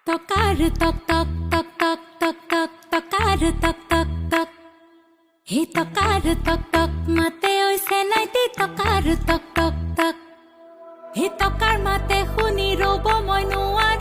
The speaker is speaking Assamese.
টকাৰ টক টক টক টক টক টক টকাৰ টক টক টক হে টকাৰ টক টক মাতে ঐছে নাইতি টকাৰ টক টক টক হে টকাৰ মাতে শুনি ৰ'ব মই নোৱাৰো